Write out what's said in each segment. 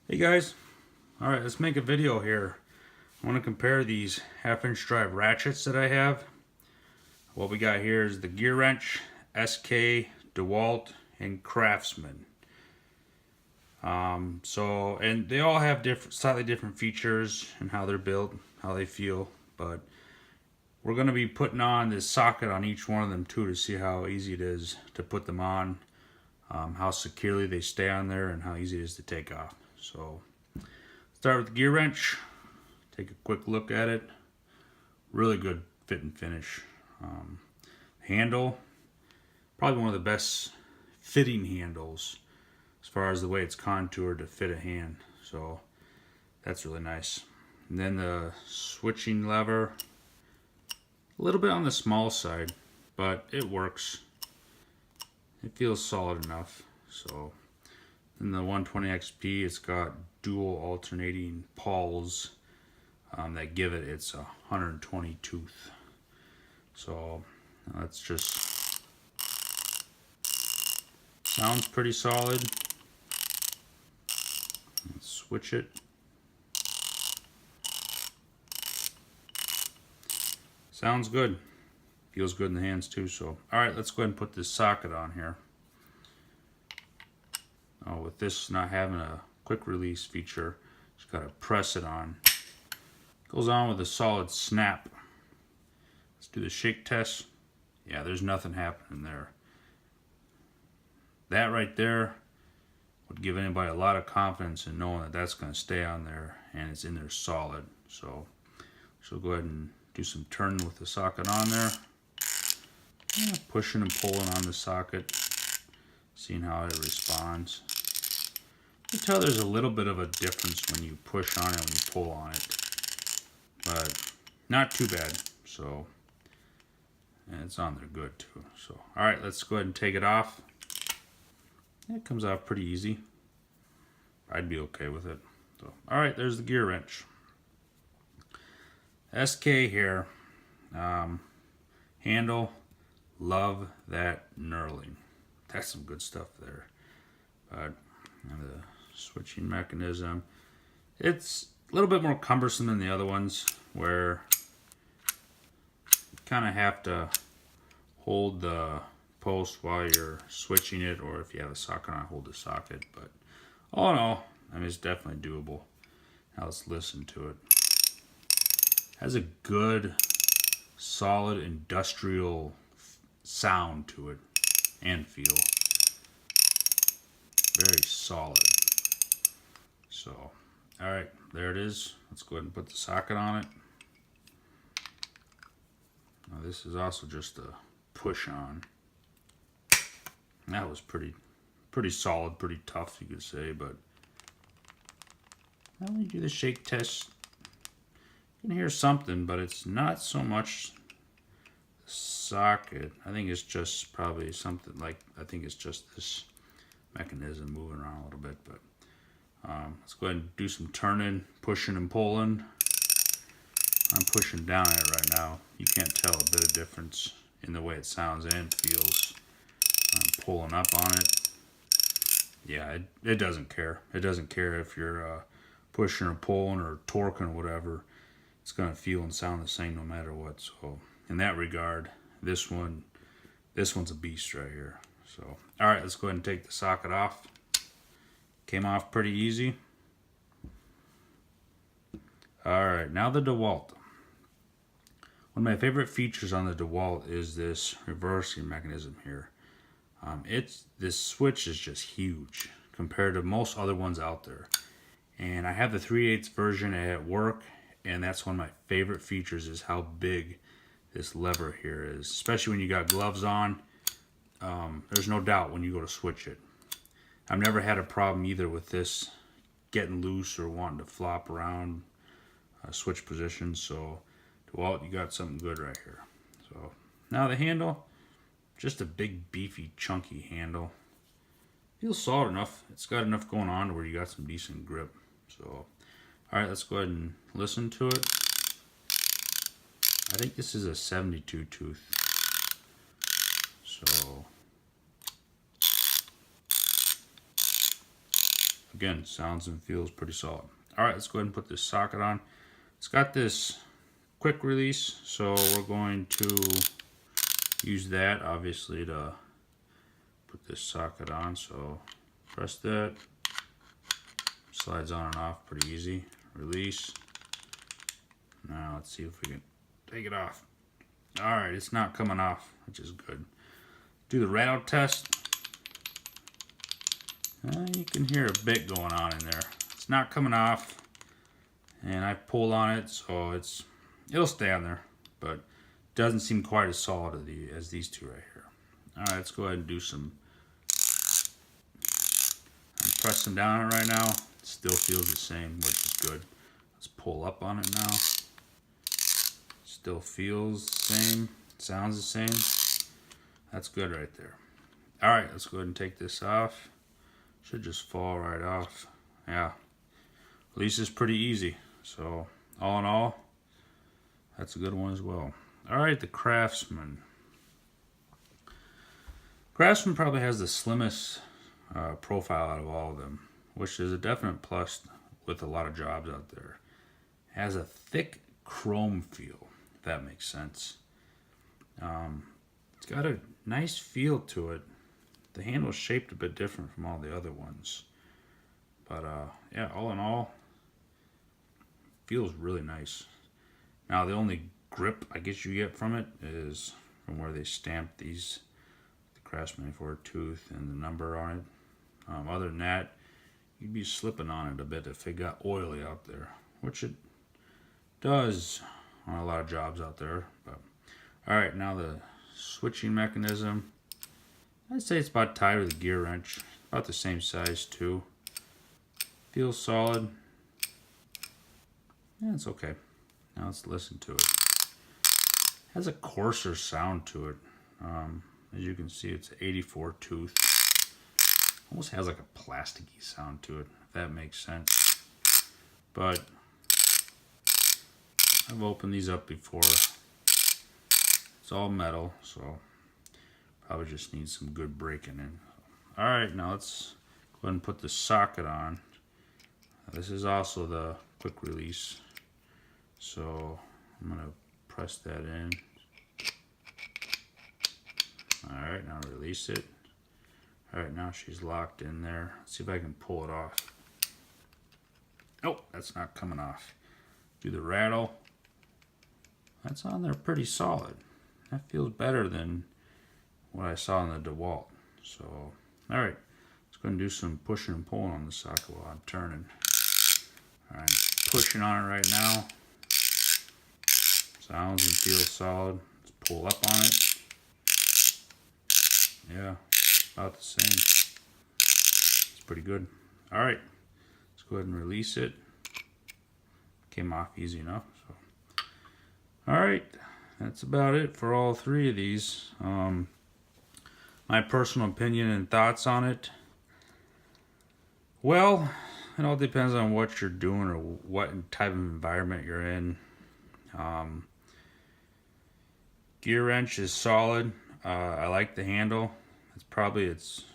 Hey guys, alright, let's make a video here. I want to compare these 1/2" drive ratchets that I have. What we got here is the Gearwrench SK, Dewalt, and Craftsman. And they all have slightly different features and how they're built, how they feel, but we're going to be putting on this socket on each one of them too to see how easy it is to put them on, how securely they stay on there, and how easy it is to take off. So, start with the Gearwrench, take a quick look at it. Really good fit and finish. Handle, probably one of the best fitting handles as far as the way it's contoured to fit a hand. So, that's really nice. And then the switching lever, a little bit on the small side, but it works. It feels solid enough. So, in the 120 XP, it's got dual alternating pawls that give it its 120 tooth. So that's just sounds pretty solid. Let's switch it. Sounds good. Feels good in the hands too. So all right, let's go ahead and put this socket on here. With this not having a quick release feature, just gotta press it on. Goes on with a solid snap. Let's do the shake test. Yeah, there's nothing happening there. That right there would give anybody a lot of confidence in knowing that that's gonna stay on there and it's in there solid. So go ahead and do some turning with the socket on there. Yeah, pushing and pulling on the socket, seeing how it responds. You can tell there's a little bit of a difference when you push on it and when you pull on it, but not too bad. So, and it's on there good too. So, all right, let's go ahead and take it off. It comes off pretty easy. I'd be okay with it. So, all right, there's the Gearwrench SK here. Handle, love that knurling. That's some good stuff there. But the switching mechanism, it's a little bit more cumbersome than the other ones, where you kind of have to hold the post while you're switching it, or if you have a socket on, hold the socket. But all in all, I mean, it's definitely doable. Now let's listen to it. Has a good, solid, industrial sound to it and feel. Very solid. So, all right, there it is. Let's go ahead and put the socket on it. Now this is also just a push on. That was pretty solid, pretty tough, you could say. But now when you do the shake test, you can hear something, but it's not so much the socket. I think it's just probably something like, I think it's just this mechanism moving around a little bit. But let's go ahead and do some turning, pushing and pulling. I'm pushing down it right now. You can't tell a bit of difference in the way it sounds and feels. I'm pulling up on it. Yeah, it doesn't care. It doesn't care if you're pushing or pulling or torquing or whatever. It's going to feel and sound the same no matter what. So in that regard, this one's a beast right here. So, all right, let's go ahead and take the socket off. Came off pretty easy. All right, now the Dewalt. One of my favorite features on the Dewalt is this reversing mechanism here. This switch is just huge compared to most other ones out there. And I have the 3/8 version at work, and that's one of my favorite features is how big this lever here is, especially when you got gloves on. There's no doubt when you go to switch it. I've never had a problem either with this getting loose or wanting to flop around, switch positions. So, Dewalt, you got something good right here. So, now the handle, just a big, beefy, chunky handle. Feels solid enough. It's got enough going on to where you got some decent grip. So, all right, let's go ahead and listen to it. I think this is a 72 tooth. So, again, sounds and feels pretty solid. All right, let's go ahead and put this socket on. It's got this quick release, so we're going to use that obviously to put this socket on. So press that, slides on and off pretty easy. Release. Now let's see if we can take it off. All right, it's not coming off, which is good. Do the rattle test. You can hear a bit going on in there. It's not coming off, and I pulled on it, so it'll stay on there, but doesn't seem quite as solid as these two right here. All right, let's go ahead and do some. I'm pressing down on it right now. It still feels the same, which is good. Let's pull up on it now. Still feels the same, sounds the same. That's good right there. All right, let's go ahead and take this off. Should just fall right off. Yeah, release is pretty easy. So all in all, that's a good one as well. All right, the Craftsman. Craftsman probably has the slimmest profile out of all of them, which is a definite plus with a lot of jobs out there. It has a thick chrome feel, if that makes sense. It's got a nice feel to it. The handle's shaped a bit different from all the other ones. But yeah, all in all, feels really nice. Now the only grip I guess you get from it is from where they stamp these, the Craftsman for a tooth and the number on it. Other than that, you'd be slipping on it a bit if it got oily out there, which it does on a lot of jobs out there. But all right, now the switching mechanism. I'd say it's about tied with a gear wrench, about the same size too. Feels solid. Yeah, it's okay. Now let's listen to it. Has a coarser sound to it. As you can see, it's an 84 tooth. Almost has like a plasticky sound to it, if that makes sense. But I've opened these up before. It's all metal, so probably just needs some good breaking in. All right, now let's go ahead and put the socket on. This is also the quick release, so I'm gonna press that in. All right, now release it. All right, now she's locked in there. Let's see if I can pull it off. Oh, that's not coming off. Do the rattle. That's on there pretty solid. That feels better than what I saw in the Dewalt. So, all right, let's go and do some pushing and pulling on the socket while I'm turning. All right, pushing on it right now. Sounds and feels solid. Let's pull up on it. Yeah, about the same. It's pretty good. All right, let's go ahead and release it. Came off easy enough. So, all right, that's about it for all three of these. My personal opinion and thoughts on it. Well, it all depends on what you're doing or what type of environment you're in. Gearwrench is solid. I like the handle. It's probably its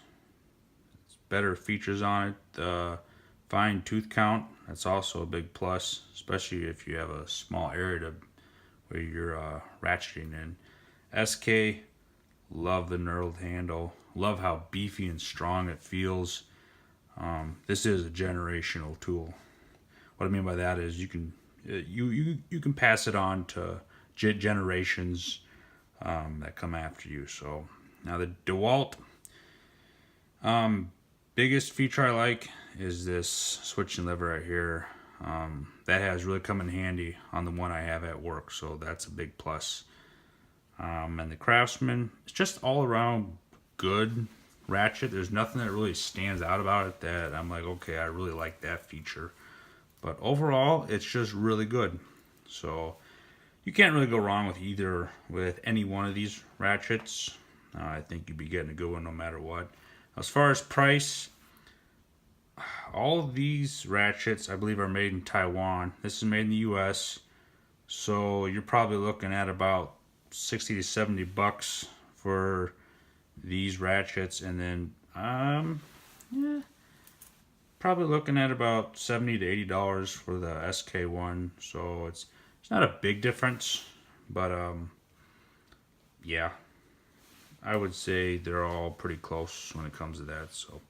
better features on it. The fine tooth count, that's also a big plus, especially if you have a small area where you're ratcheting in. SK, love the knurled handle. Love how beefy and strong it feels. This is a generational tool. What I mean by that is you can pass it on to generations that come after you. So now the Dewalt, biggest feature I like is this switching lever right here. That has really come in handy on the one I have at work, so that's a big plus. And the Craftsman, it's just all around good ratchet. There's nothing that really stands out about it that I'm like, okay, I really like that feature. But overall, it's just really good. So you can't really go wrong with any one of these ratchets. I think you'd be getting a good one no matter what. As far as price, all of these ratchets I believe are made in Taiwan. This is made in the US, so you're probably looking at about 60 to 70 bucks for these ratchets, and then yeah, probably looking at about $70 to $80 for the SK one. So it's not a big difference, but yeah, I would say they're all pretty close when it comes to that. So,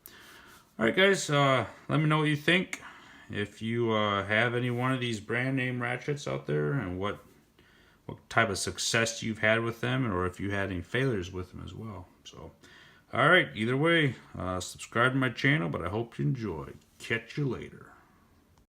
all right, guys, let me know what you think. If you have any one of these brand name ratchets out there, and what type of success you've had with them, or if you had any failures with them as well. So, all right, either way, subscribe to my channel, but I hope you enjoy. Catch you later.